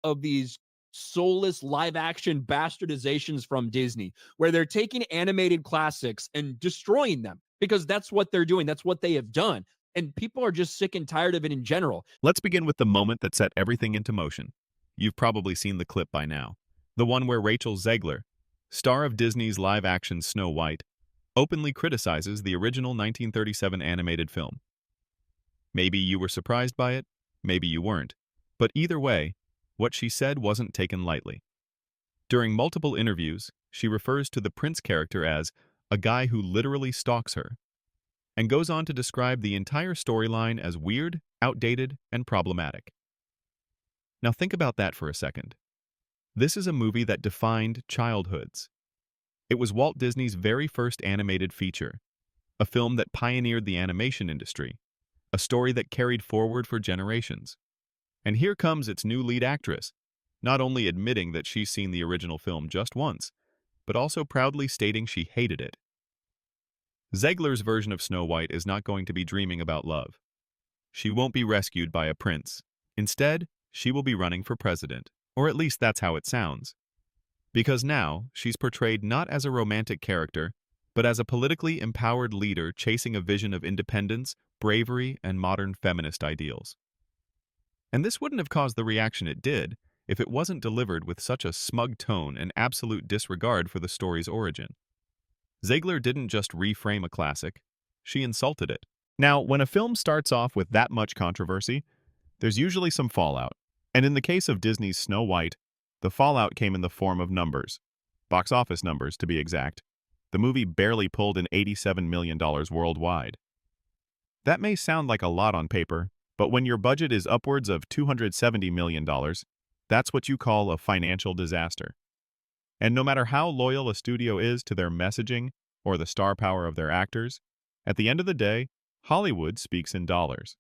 of these soulless live action bastardizations from Disney, where they're taking animated classics and destroying them because that's what they're doing. That's what they have done. And people are just sick and tired of it in general. Let's begin with the moment that set everything into motion. You've probably seen the clip by now. The one where Rachel Zegler, star of Disney's live-action Snow White, openly criticizes the original 1937 animated film. Maybe you were surprised by it, maybe you weren't. But either way, what she said wasn't taken lightly. During multiple interviews, she refers to the prince character as a guy who literally stalks her, and goes on to describe the entire storyline as weird, outdated, and problematic. Now think about that for a second. This is a movie that defined childhoods. It was Walt Disney's very first animated feature, a film that pioneered the animation industry, a story that carried forward for generations. And here comes its new lead actress, not only admitting that she's seen the original film just once, but also proudly stating she hated it. Zegler's version of Snow White is not going to be dreaming about love. She won't be rescued by a prince. Instead, she will be running for president, or at least that's how it sounds. Because now, she's portrayed not as a romantic character, but as a politically empowered leader chasing a vision of independence, bravery, and modern feminist ideals. And this wouldn't have caused the reaction it did if it wasn't delivered with such a smug tone and absolute disregard for the story's origin. Zegler didn't just reframe a classic, she insulted it. Now, when a film starts off with that much controversy, there's usually some fallout. And in the case of Disney's Snow White, the fallout came in the form of numbers. Box office numbers, to be exact. The movie barely pulled in $87 million worldwide. That may sound like a lot on paper, but when your budget is upwards of $270 million, that's what you call a financial disaster. And no matter how loyal a studio is to their messaging or the star power of their actors, at the end of the day, Hollywood speaks in dollars.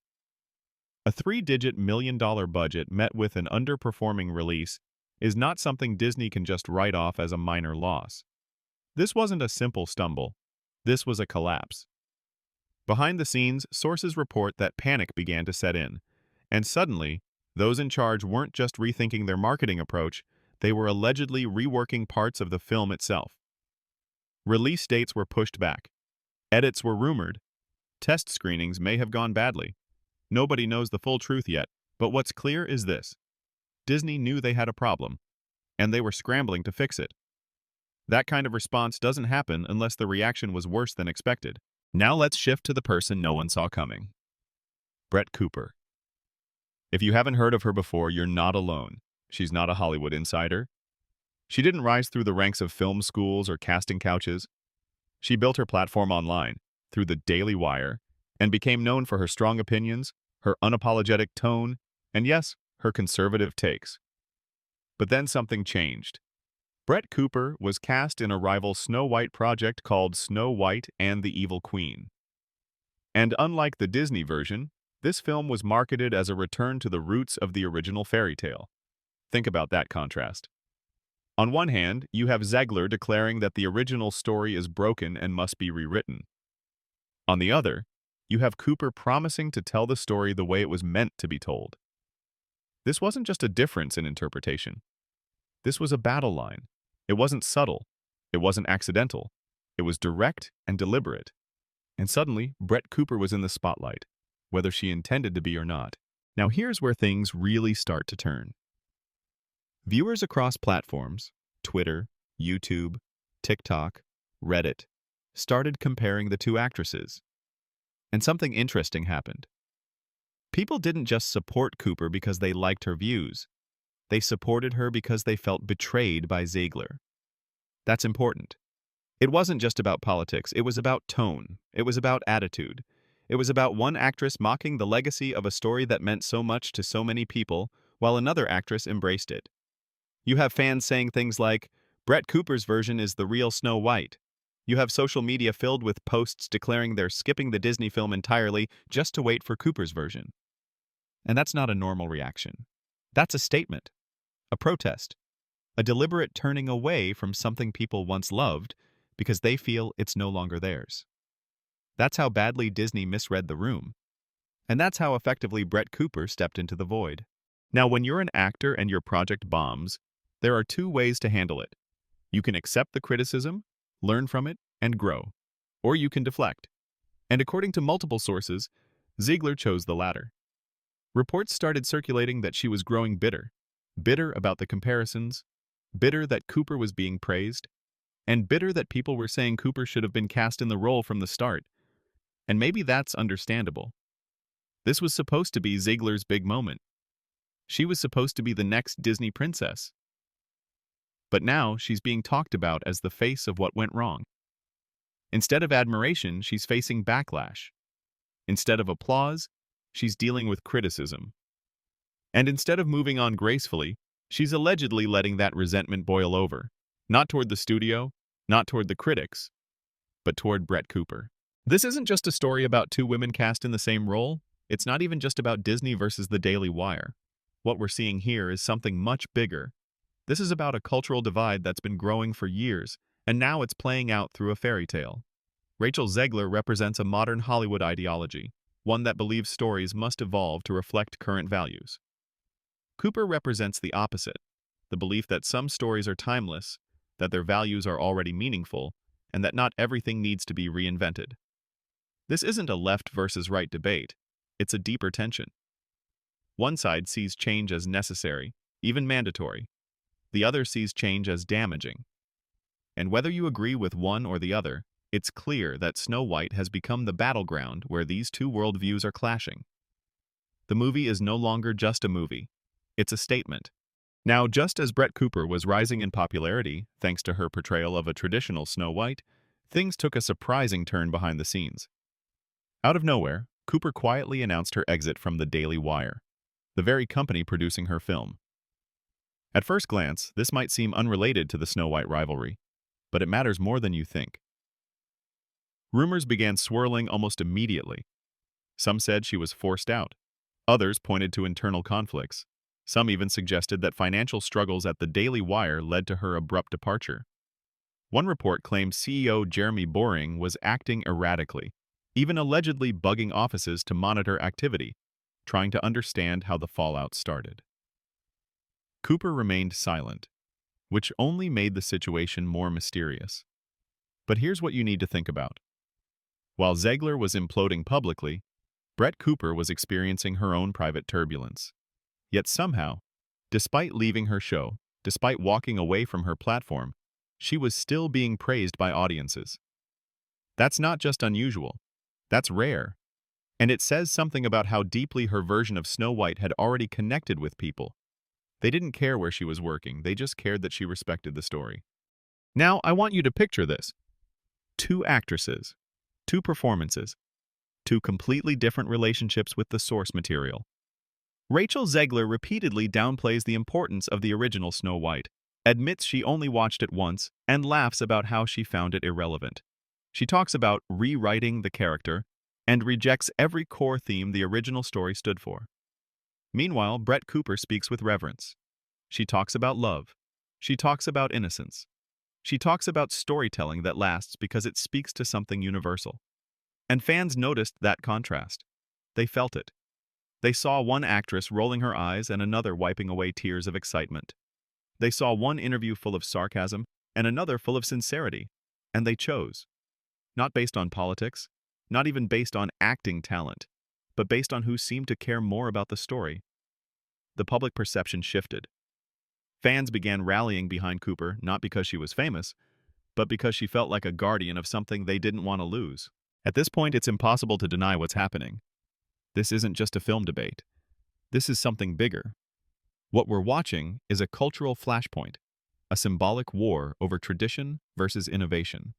A three-digit million-dollar budget met with an underperforming release is not something Disney can just write off as a minor loss. This wasn't a simple stumble. This was a collapse. Behind the scenes, sources report that panic began to set in, and suddenly, those in charge weren't just rethinking their marketing approach, they were allegedly reworking parts of the film itself. Release dates were pushed back. Edits were rumored. Test screenings may have gone badly. Nobody knows the full truth yet, but what's clear is this. Disney knew they had a problem, and they were scrambling to fix it. That kind of response doesn't happen unless the reaction was worse than expected. Now let's shift to the person no one saw coming. Brett Cooper. If you haven't heard of her before, you're not alone. She's not a Hollywood insider. She didn't rise through the ranks of film schools or casting couches. She built her platform online, through the Daily Wire, and became known for her strong opinions, her unapologetic tone, and yes, her conservative takes. But then something changed. Brett Cooper was cast in a rival Snow White project called Snow White and the Evil Queen. And unlike the Disney version, this film was marketed as a return to the roots of the original fairy tale. Think about that contrast. On one hand, you have Zegler declaring that the original story is broken and must be rewritten. On the other, you have Cooper promising to tell the story the way it was meant to be told. This wasn't just a difference in interpretation. This was a battle line. It wasn't subtle. It wasn't accidental. It was direct and deliberate. And suddenly, Brett Cooper was in the spotlight, whether she intended to be or not. Now here's where things really start to turn. Viewers across platforms, Twitter, YouTube, TikTok, Reddit, started comparing the two actresses. And something interesting happened. People didn't just support Cooper because they liked her views. They supported her because they felt betrayed by Zegler. That's important. It wasn't just about politics, it was about tone. It was about attitude. It was about one actress mocking the legacy of a story that meant so much to so many people, while another actress embraced it. You have fans saying things like, Brett Cooper's version is the real Snow White. You have social media filled with posts declaring they're skipping the Disney film entirely just to wait for Cooper's version. And that's not a normal reaction. That's a statement, a protest, a deliberate turning away from something people once loved because they feel it's no longer theirs. That's how badly Disney misread the room. And that's how effectively Brett Cooper stepped into the void. Now, when you're an actor and your project bombs, there are two ways to handle it. You can accept the criticism, learn from it, and grow. Or you can deflect. And according to multiple sources, Ziegler chose the latter. Reports started circulating that she was growing bitter. Bitter about the comparisons, bitter that Cooper was being praised, and bitter that people were saying Cooper should have been cast in the role from the start. And maybe that's understandable. This was supposed to be Ziegler's big moment. She was supposed to be the next Disney princess. But now she's being talked about as the face of what went wrong. Instead of admiration, she's facing backlash. Instead of applause, she's dealing with criticism. And instead of moving on gracefully, she's allegedly letting that resentment boil over. Not toward the studio, not toward the critics, but toward Brett Cooper. This isn't just a story about two women cast in the same role. It's not even just about Disney versus the Daily Wire. What we're seeing here is something much bigger. This is about a cultural divide that's been growing for years, and now it's playing out through a fairy tale. Rachel Zegler represents a modern Hollywood ideology, one that believes stories must evolve to reflect current values. Cooper represents the opposite, the belief that some stories are timeless, that their values are already meaningful, and that not everything needs to be reinvented. This isn't a left versus right debate, it's a deeper tension. One side sees change as necessary, even mandatory. The other sees change as damaging. And whether you agree with one or the other, it's clear that Snow White has become the battleground where these two worldviews are clashing. The movie is no longer just a movie. It's a statement. Now, just as Brett Cooper was rising in popularity thanks to her portrayal of a traditional Snow White, things took a surprising turn behind the scenes. Out of nowhere, Cooper quietly announced her exit from the Daily Wire, the very company producing her film. At first glance, this might seem unrelated to the Snow White rivalry, but it matters more than you think. Rumors began swirling almost immediately. Some said she was forced out. Others pointed to internal conflicts. Some even suggested that financial struggles at the Daily Wire led to her abrupt departure. One report claimed CEO Jeremy Boring was acting erratically, even allegedly bugging offices to monitor activity, trying to understand how the fallout started. Cooper remained silent, which only made the situation more mysterious. But here's what you need to think about. While Zegler was imploding publicly, Brett Cooper was experiencing her own private turbulence. Yet somehow, despite leaving her show, despite walking away from her platform, she was still being praised by audiences. That's not just unusual, that's rare. And it says something about how deeply her version of Snow White had already connected with people. They didn't care where she was working, they just cared that she respected the story. Now, I want you to picture this. Two actresses, two performances, two completely different relationships with the source material. Rachel Zegler repeatedly downplays the importance of the original Snow White, admits she only watched it once, and laughs about how she found it irrelevant. She talks about rewriting the character and rejects every core theme the original story stood for. Meanwhile, Brett Cooper speaks with reverence. She talks about love. She talks about innocence. She talks about storytelling that lasts because it speaks to something universal. And fans noticed that contrast. They felt it. They saw one actress rolling her eyes and another wiping away tears of excitement. They saw one interview full of sarcasm and another full of sincerity, and they chose. Not based on politics, not even based on acting talent, but based on who seemed to care more about the story. The public perception shifted. Fans began rallying behind Cooper not because she was famous, but because she felt like a guardian of something they didn't want to lose. At this point, it's impossible to deny what's happening. This isn't just a film debate. This is something bigger. What we're watching is a cultural flashpoint, a symbolic war over tradition versus innovation.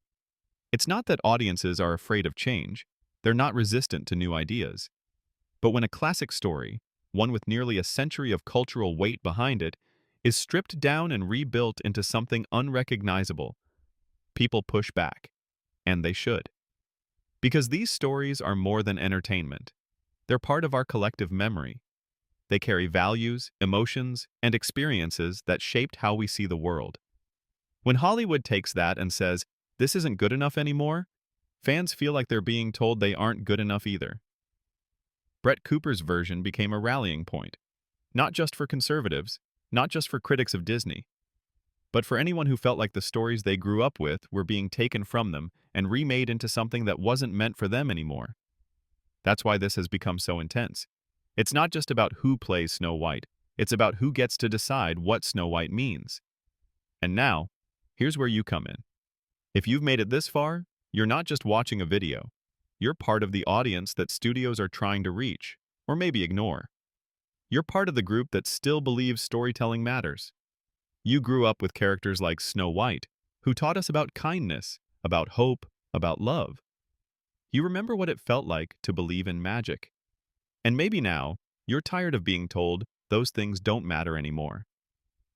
It's not that audiences are afraid of change. They're not resistant to new ideas. But when a classic story, one with nearly a century of cultural weight behind it, is stripped down and rebuilt into something unrecognizable, people push back. And they should. Because these stories are more than entertainment. They're part of our collective memory. They carry values, emotions, and experiences that shaped how we see the world. When Hollywood takes that and says, "This isn't good enough anymore," fans feel like they're being told they aren't good enough either. Brett Cooper's version became a rallying point. Not just for conservatives, not just for critics of Disney, but for anyone who felt like the stories they grew up with were being taken from them and remade into something that wasn't meant for them anymore. That's why this has become so intense. It's not just about who plays Snow White, it's about who gets to decide what Snow White means. And now, here's where you come in. If you've made it this far, you're not just watching a video. You're part of the audience that studios are trying to reach, or maybe ignore. You're part of the group that still believes storytelling matters. You grew up with characters like Snow White, who taught us about kindness, about hope, about love. You remember what it felt like to believe in magic. And maybe now, you're tired of being told those things don't matter anymore.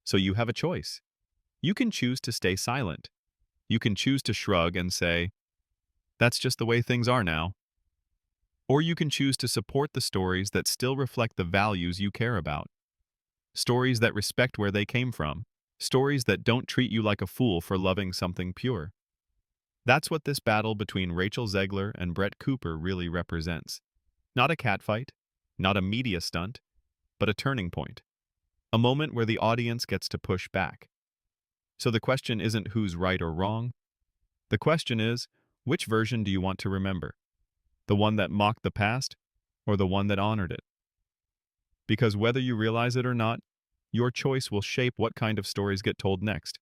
So you have a choice. You can choose to stay silent. You can choose to shrug and say, "That's just the way things are now." Or you can choose to support the stories that still reflect the values you care about. Stories that respect where they came from. Stories that don't treat you like a fool for loving something pure. That's what this battle between Rachel Zegler and Brett Cooper really represents. Not a catfight, not a media stunt, but a turning point. A moment where the audience gets to push back. So the question isn't who's right or wrong. The question is, which version do you want to remember? The one that mocked the past, or the one that honored it? Because whether you realize it or not, your choice will shape what kind of stories get told next.